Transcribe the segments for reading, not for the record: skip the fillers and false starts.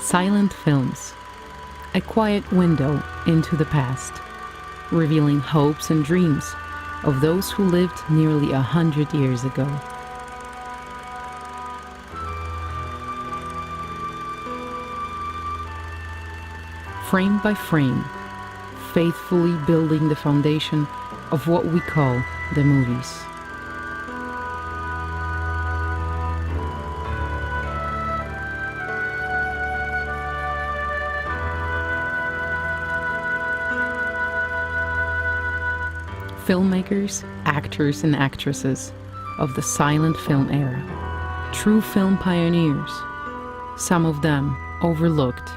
Silent films, a quiet window into the past, revealing hopes and dreams of those who lived nearly 100 years ago. Frame by frame, faithfully building the foundation of what we call the movies. Filmmakers, actors and actresses of the silent film era, true film pioneers, some of them overlooked,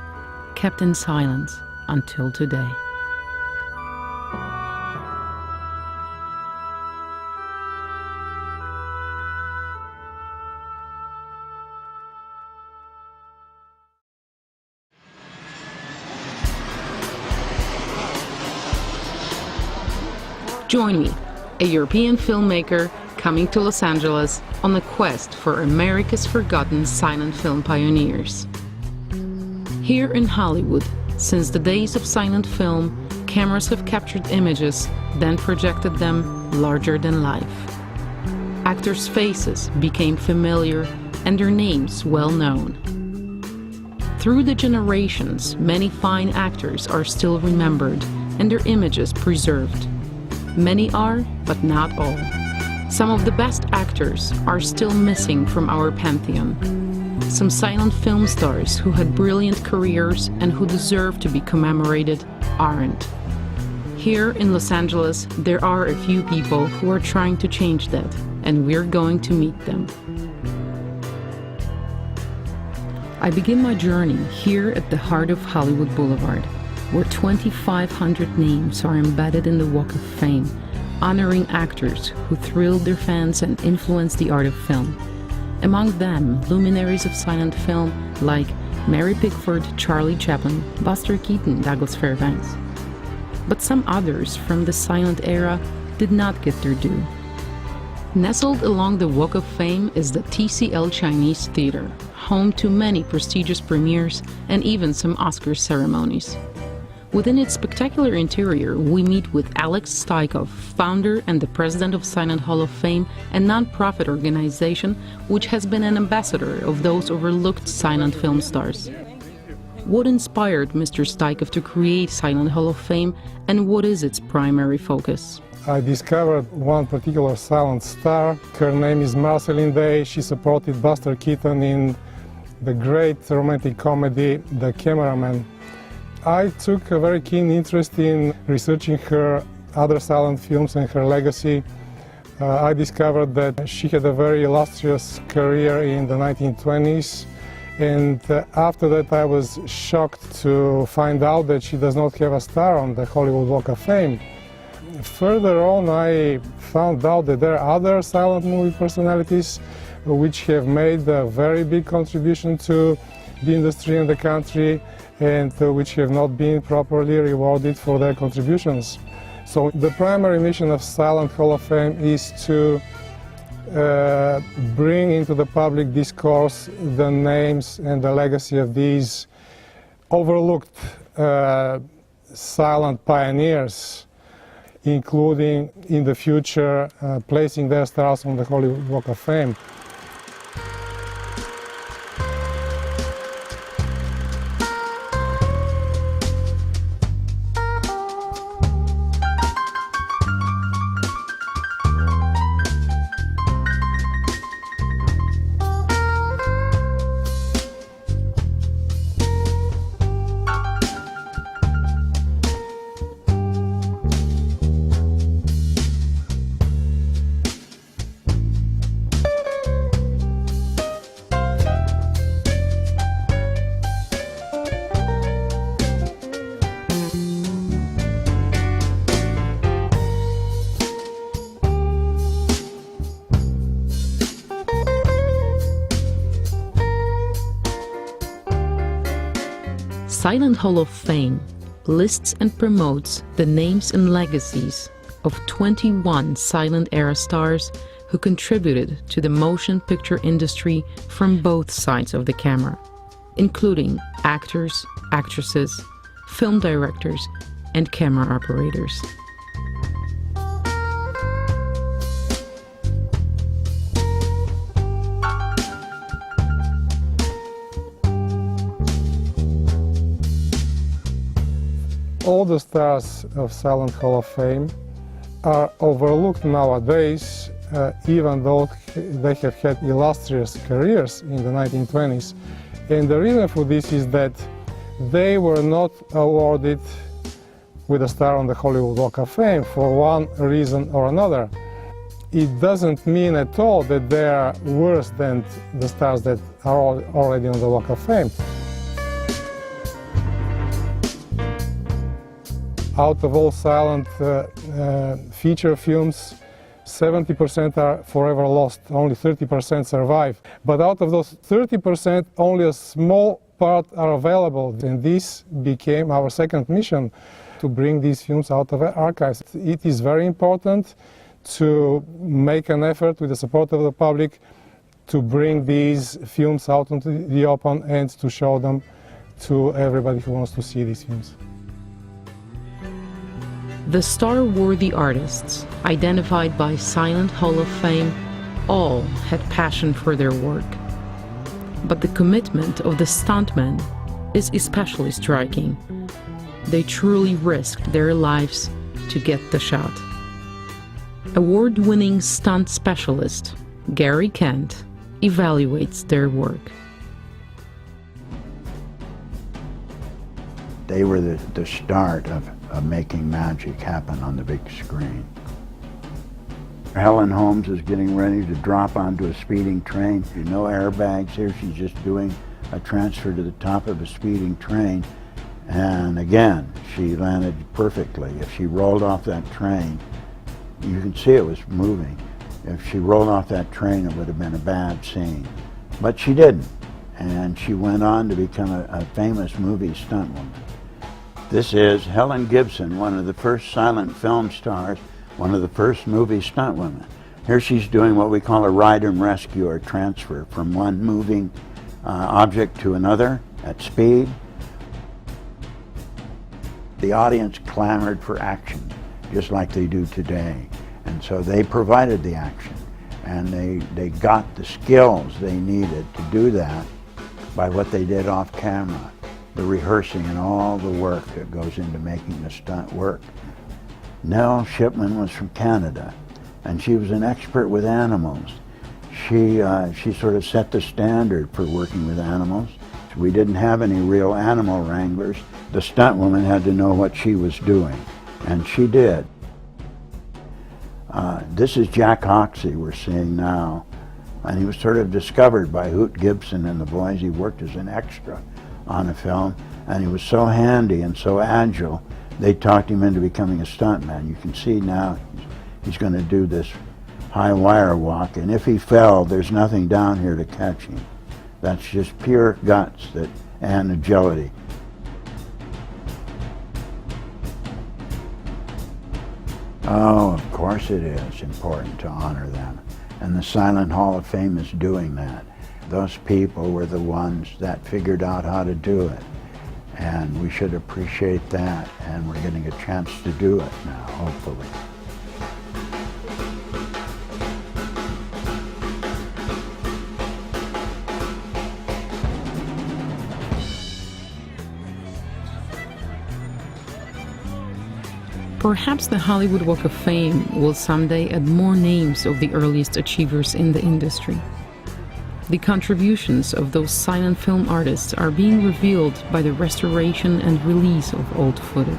kept in silence until today. Join me, a European filmmaker coming to Los Angeles on a quest for America's forgotten silent film pioneers. Here in Hollywood, since the days of silent film, cameras have captured images, then projected them larger than life. Actors' faces became familiar and their names well known. Through the generations, many fine actors are still remembered and their images preserved. Many are, but not all. Some of the best actors are still missing from our pantheon. Some silent film stars who had brilliant careers and who deserve to be commemorated aren't. Here in Los Angeles, there are a few people who are trying to change that, and we're going to meet them. I begin my journey here at the heart of Hollywood Boulevard, where 2,500 names are embedded in the Walk of Fame, honoring actors who thrilled their fans and influenced the art of film. Among them, luminaries of silent film like Mary Pickford, Charlie Chaplin, Buster Keaton, Douglas Fairbanks. But some others from the silent era did not get their due. Nestled along the Walk of Fame is the TCL Chinese Theater, home to many prestigious premieres and even some Oscar ceremonies. Within its spectacular interior, we meet with Alex Stikov, founder and the president of Silent Hall of Fame, a non-profit organization which has been an ambassador of those overlooked silent film stars. What inspired Mr. Stikov to create Silent Hall of Fame, and what is its primary focus? I discovered one particular silent star. Her name is Marceline Day. She supported Buster Keaton in the great romantic comedy, The Cameraman. I took a very keen interest in researching her other silent films and her legacy. I discovered that she had a very illustrious career in the 1920s, and after that I was shocked to find out that she does not have a star on the Hollywood Walk of Fame. Further on, I found out that there are other silent movie personalities which have made a very big contribution to the industry and the country, and which have not been properly rewarded for their contributions. So the primary mission of Silent Hall of Fame is to bring into the public discourse the names and the legacy of these overlooked silent pioneers, including in the future placing their stars on the Hollywood Walk of Fame. Silent Hall of Fame lists and promotes the names and legacies of 21 silent era stars who contributed to the motion picture industry from both sides of the camera. including actors, actresses, film directors, and camera operators. All the stars of Silent Hall of Fame are overlooked nowadays, even though they have had illustrious careers in the 1920s. And the reason for this is that they were not awarded with a star on the Hollywood Walk of Fame for one reason or another. It doesn't mean at all that they are worse than the stars that are already on the Walk of Fame. Out of all silent feature films, 70% are forever lost, only 30% survive. But out of those 30%, only a small part are available. And this became our second mission, to bring these films out of archives. It is very important to make an effort with the support of the public to bring these films out into the open and to show them to everybody who wants to see these films. The star-worthy artists, identified by Silent Hall of Fame, all had passion for their work. But the commitment of the stuntmen is especially striking. They truly risked their lives to get the shot. Award-winning stunt specialist Gary Kent evaluates their work. They were the start of making magic happen on the big screen. Helen Holmes is getting ready to drop onto a speeding train. No airbags here, she's just doing a transfer to the top of a speeding train. And again, she landed perfectly. If she rolled off that train, you can see it was moving. If she rolled off that train, it would have been a bad scene. But she didn't. And she went on to become a famous movie stuntwoman. This is Helen Gibson, one of the first silent film stars, one of the first movie stuntwomen. Here she's doing what we call a ride and rescue, or transfer from one moving object to another at speed. The audience clamored for action, just like they do today. And so they provided the action, and they got the skills they needed to do that by what they did off camera, the rehearsing and all the work that goes into making the stunt work. Nell Shipman was from Canada, and she was an expert with animals. She sort of set the standard for working with animals. We didn't have any real animal wranglers. The stunt woman had to know what she was doing, and she did. This is Jack Hoxsey we're seeing now, and he was sort of discovered by Hoot Gibson and the boys. He worked as an extra on a film, and he was so handy and so agile, they talked him into becoming a stuntman. You can see now he's going to do this high wire walk, and if he fell, there's nothing down here to catch him. That's just pure guts and agility. Oh, of course it is important to honor them. And the Silent Hall of Fame is doing that. Those people were the ones that figured out how to do it. And we should appreciate that, and we're getting a chance to do it now, hopefully. Perhaps the Hollywood Walk of Fame will someday add more names of the earliest achievers in the industry. The contributions of those silent film artists are being revealed by the restoration and release of old footage.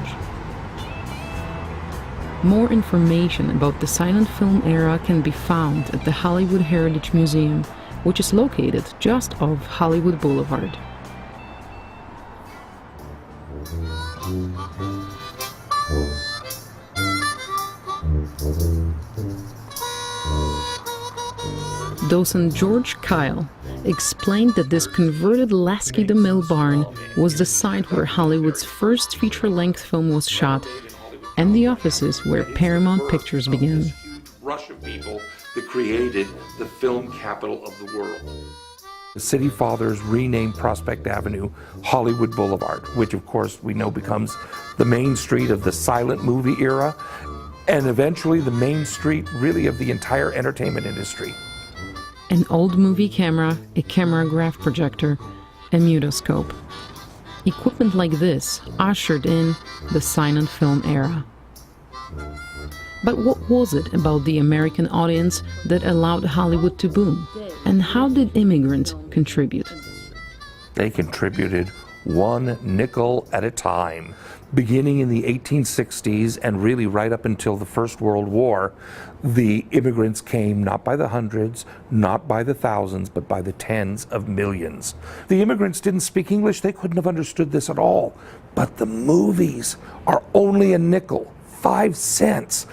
More information about the silent film era can be found at the Hollywood Heritage Museum, which is located just off Hollywood Boulevard. Docent George Kyle explained that this converted Lasky DeMille barn was the site where Hollywood's first feature-length film was shot, and the offices where Paramount Pictures began. Huge rush of people that created the film capital of the world. The City Fathers renamed Prospect Avenue Hollywood Boulevard, which of course we know becomes the main street of the silent movie era, and eventually the main street really of the entire entertainment industry. An old movie camera, a cameragraph projector, a mutoscope. Equipment like this ushered in the silent film era. But what was it about the American audience that allowed Hollywood to boom? And how did immigrants contribute? They contributed 1 nickel at a time. Beginning in the 1860s and really right up until the First World War, the immigrants came not by the hundreds, not by the thousands, but by the tens of millions. The immigrants didn't speak English, they couldn't have understood this at all. But the movies are only a nickel, 5 cents.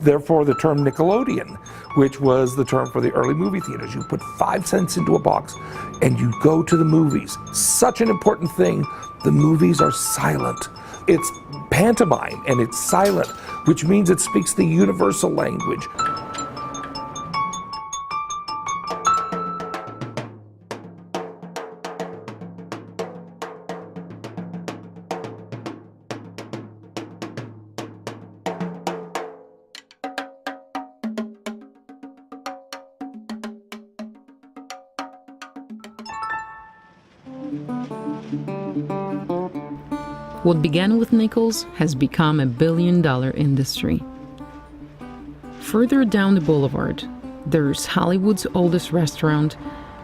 Therefore the term Nickelodeon, which was the term for the early movie theaters. You put 5 cents into a box and you go to the movies. Such an important thing. The movies are silent. It's pantomime and it's silent, which means it speaks the universal language. What began with nickels has become a billion-dollar industry. Further down the boulevard, there's Hollywood's oldest restaurant,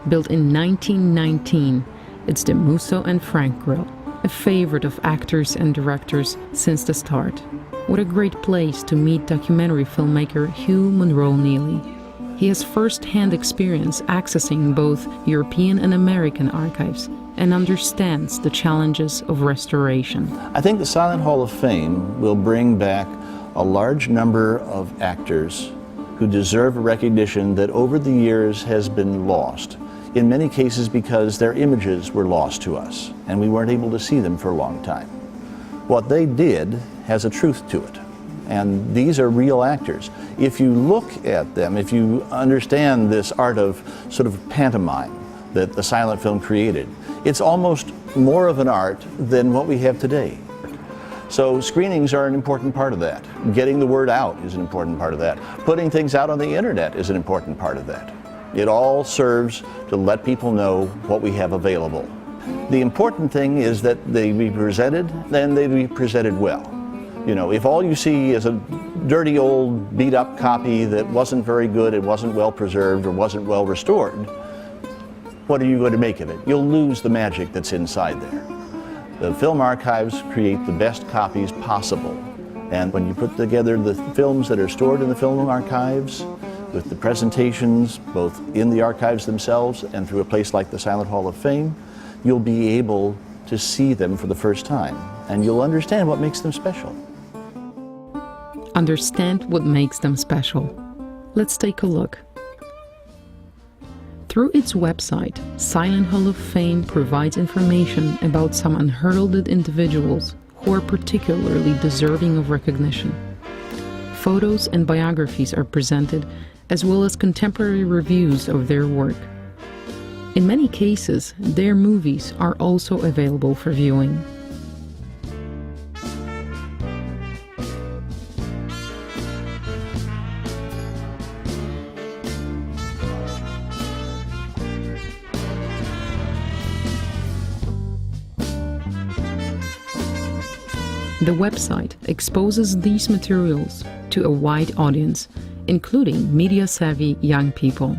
built in 1919. It's the Musso and Frank Grill, a favorite of actors and directors since the start. What a great place to meet documentary filmmaker Hugh Monroe Neely. He has first-hand experience accessing both European and American archives and understands the challenges of restoration. I think the Silent Hall of Fame will bring back a large number of actors who deserve a recognition that over the years has been lost, in many cases because their images were lost to us and we weren't able to see them for a long time. What they did has a truth to it, and these are real actors. If you look at them, if you understand this art of sort of pantomime that the silent film created, it's almost more of an art than what we have today. So screenings are an important part of that. Getting the word out is an important part of that. Putting things out on the internet is an important part of that. It all serves to let people know what we have available. The important thing is that they be presented, and they be presented well. You know, if all you see is a dirty old beat up copy that wasn't very good, it wasn't well preserved or wasn't well restored, what are you going to make of it? You'll lose the magic that's inside there. The film archives create the best copies possible. And when you put together the films that are stored in the film archives with the presentations, both in the archives themselves and through a place like the Silent Hall of Fame, you'll be able to see them for the first time. And you'll understand what makes them special. Understand what makes them special. Let's take a look. Through its website, Silent Hall of Fame provides information about some unheralded individuals who are particularly deserving of recognition. Photos and biographies are presented, as well as contemporary reviews of their work. In many cases, their movies are also available for viewing. The website exposes these materials to a wide audience, including media-savvy young people.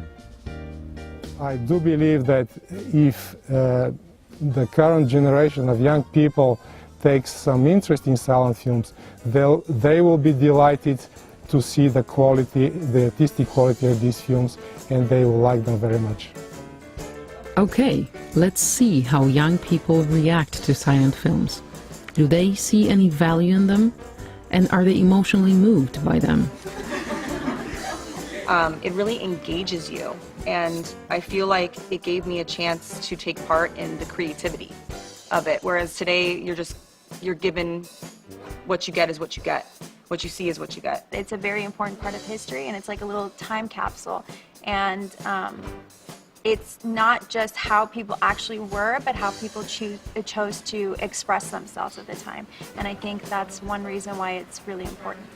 I do believe that if the current generation of young people takes some interest in silent films, they will be delighted to see the quality, the artistic quality of these films, and they will like them very much. Okay, let's see how young people react to silent films. Do they see any value in them? And are they emotionally moved by them? It really engages you, and I feel like it gave me a chance to take part in the creativity of it, whereas today you're given what you get is what you get. What you see is what you get. It's a very important part of history, and it's like a little time capsule, and it's not just how people actually were, but how people chose to express themselves at the time. And I think that's one reason why it's really important.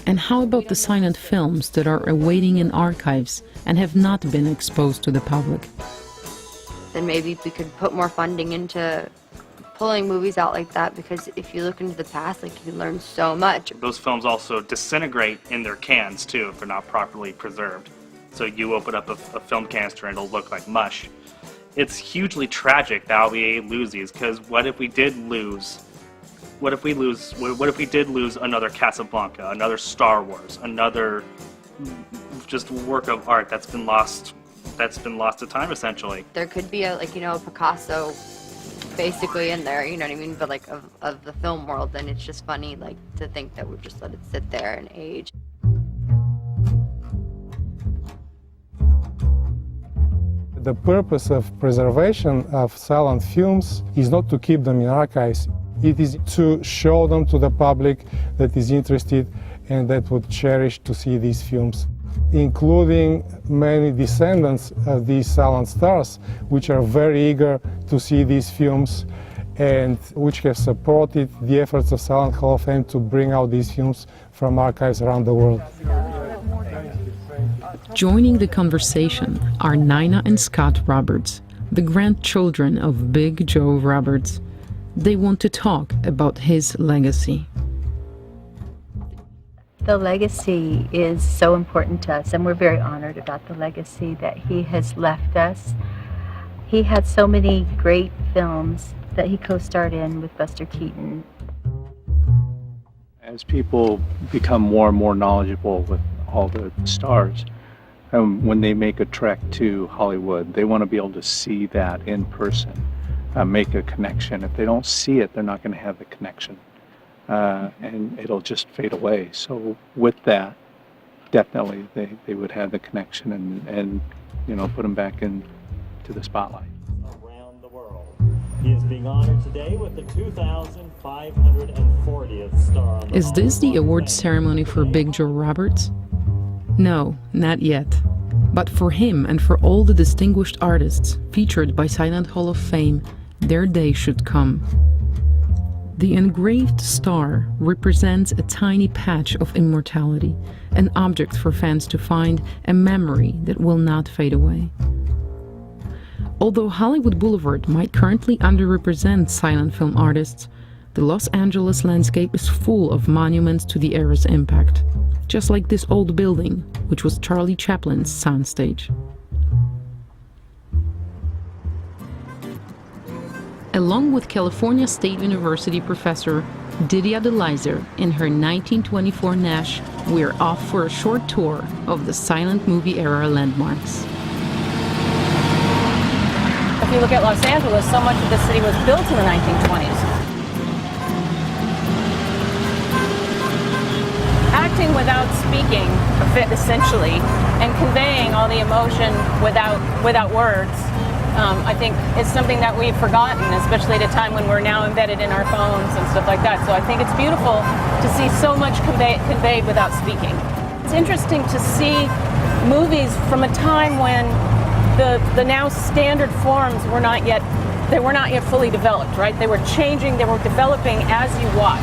And how about the silent films that are awaiting in archives and have not been exposed to the public? Then maybe if we could put more funding into pulling movies out like that, because if you look into the past, like, you learn so much. Those films also disintegrate in their cans too if they're not properly preserved. So you open up a film canister and it'll look like mush. It's hugely tragic that we lose these, because what if we did lose another Casablanca, another Star Wars, another just work of art that's been lost to time, essentially. There could be a Picasso basically in there, you know what I mean, but like of the film world, then it's just funny, like, to think that we've just let it sit there and age. The purpose of preservation of silent films is not to keep them in archives. It is to show them to the public that is interested and that would cherish to see these films, including many descendants of these silent stars, which are very eager to see these films and which have supported the efforts of Silent Hall of Fame to bring out these films from archives around the world. Joining the conversation are Nina and Scott Roberts, the grandchildren of Big Joe Roberts. They want to talk about his legacy. The legacy is so important to us, and we're very honored about the legacy that he has left us. He had so many great films that he co-starred in with Buster Keaton. As people become more and more knowledgeable with all the stars, when they make a trek to Hollywood, they want to be able to see that in person, make a connection. If they don't see it, they're not going to have the connection. And it'll just fade away. So with that, definitely they would have the connection and put them back into the spotlight. Around the world, he is being honored today with the 2,540th star on the Is this the awards ceremony for Big Joe Roberts? No, not yet. But for him and for all the distinguished artists featured by Silent Hall of Fame, their day should come. The engraved star represents a tiny patch of immortality, an object for fans to find, a memory that will not fade away. Although Hollywood Boulevard might currently underrepresent silent film artists, the Los Angeles landscape is full of monuments to the era's impact, just like this old building, which was Charlie Chaplin's soundstage. Along with California State University professor Didia DeLizer in her 1924 Nash, we're off for a short tour of the silent movie era landmarks. If you look at Los Angeles, so much of the city was built in the 1920s. Acting without speaking, essentially, and conveying all the emotion without words, I think is something that we've forgotten, especially at a time when we're now embedded in our phones and stuff like that. So I think it's beautiful to see so much conveyed without speaking. It's interesting to see movies from a time when the now standard forms were not yet fully developed, right? They were changing, they were developing as you watch.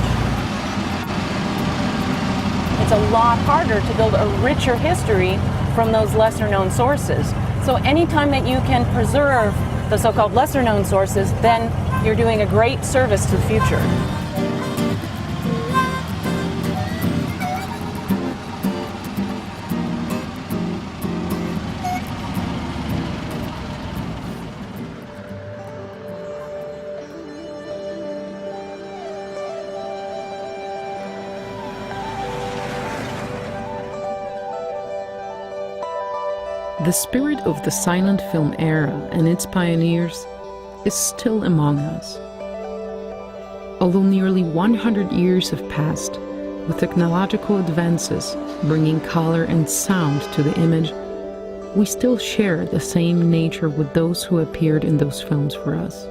It's a lot harder to build a richer history from those lesser known sources. So anytime that you can preserve the so-called lesser known sources, then you're doing a great service to the future. The spirit of the silent film era and its pioneers is still among us. Although nearly 100 years have passed, with technological advances bringing color and sound to the image, we still share the same nature with those who appeared in those films for us.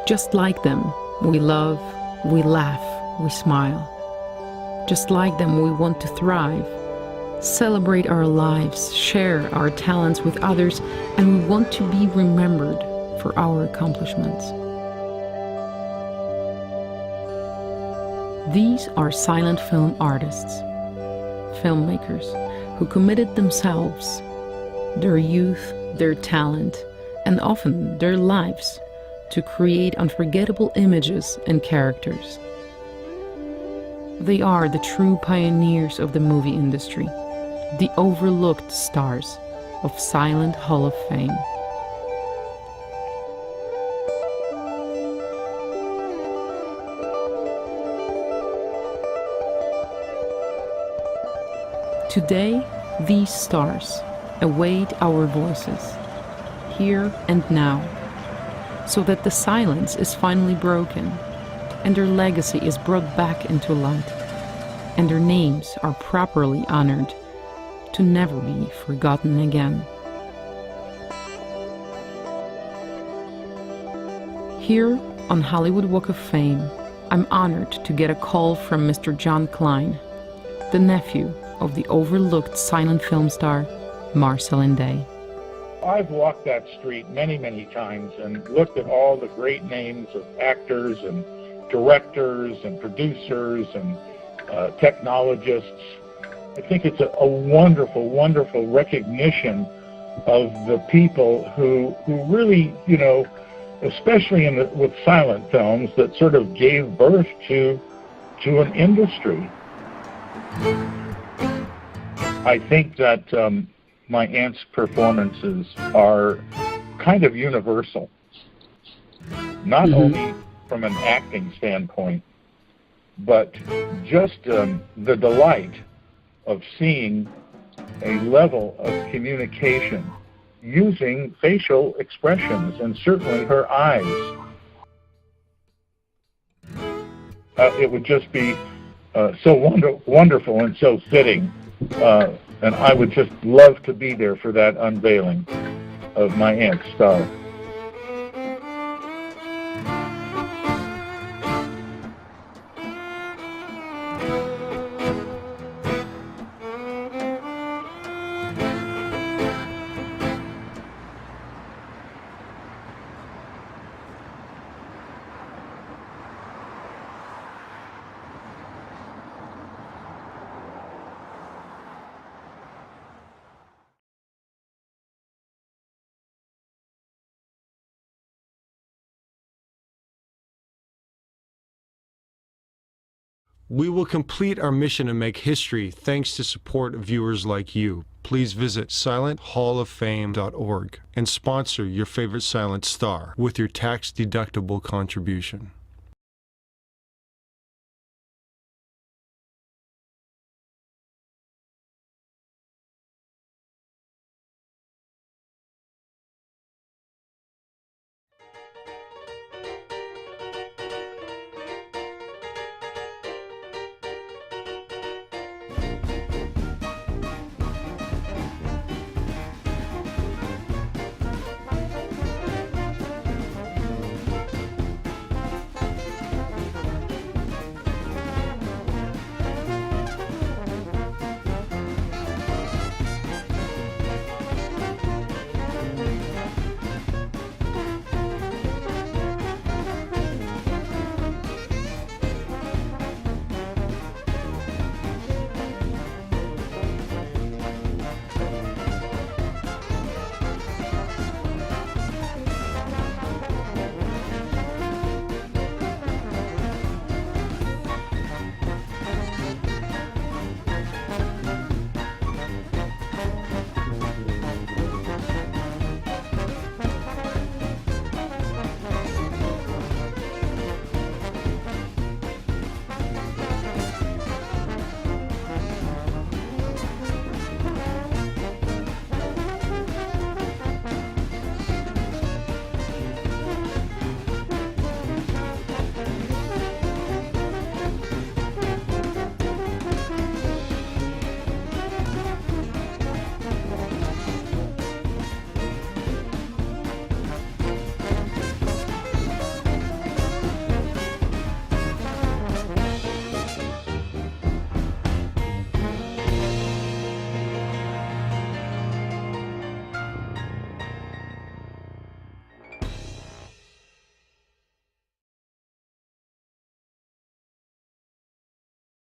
Just like them, we love, we laugh, we smile. Just like them, we want to thrive, celebrate our lives, share our talents with others, and we want to be remembered for our accomplishments. These are silent film artists, filmmakers who committed themselves, their youth, their talent, and often their lives to create unforgettable images and characters. They are the true pioneers of the movie industry, the overlooked stars of Silent Hall of Fame. Today, these stars await our voices, here and now, so that the silence is finally broken and their legacy is brought back into light, and their names are properly honored to never be forgotten again. Here on Hollywood Walk of Fame, I'm honored to get a call from Mr. John Klein, the nephew of the overlooked silent film star Marcelin Day. I've walked that street many, many times and looked at all the great names of actors and directors and producers and technologists. I think it's a wonderful, wonderful recognition of the people who really, you know, especially with silent films, that sort of gave birth to an industry. I think that my aunt's performances are kind of universal, not only from an acting standpoint, but just the delight of seeing a level of communication using facial expressions, and certainly her eyes. It would just be so wonderful and so fitting. And I would just love to be there for that unveiling of my aunt's star. We will complete our mission and make history thanks to support of viewers like you. Please visit silenthalloffame.org and sponsor your favorite silent star with your tax-deductible contribution.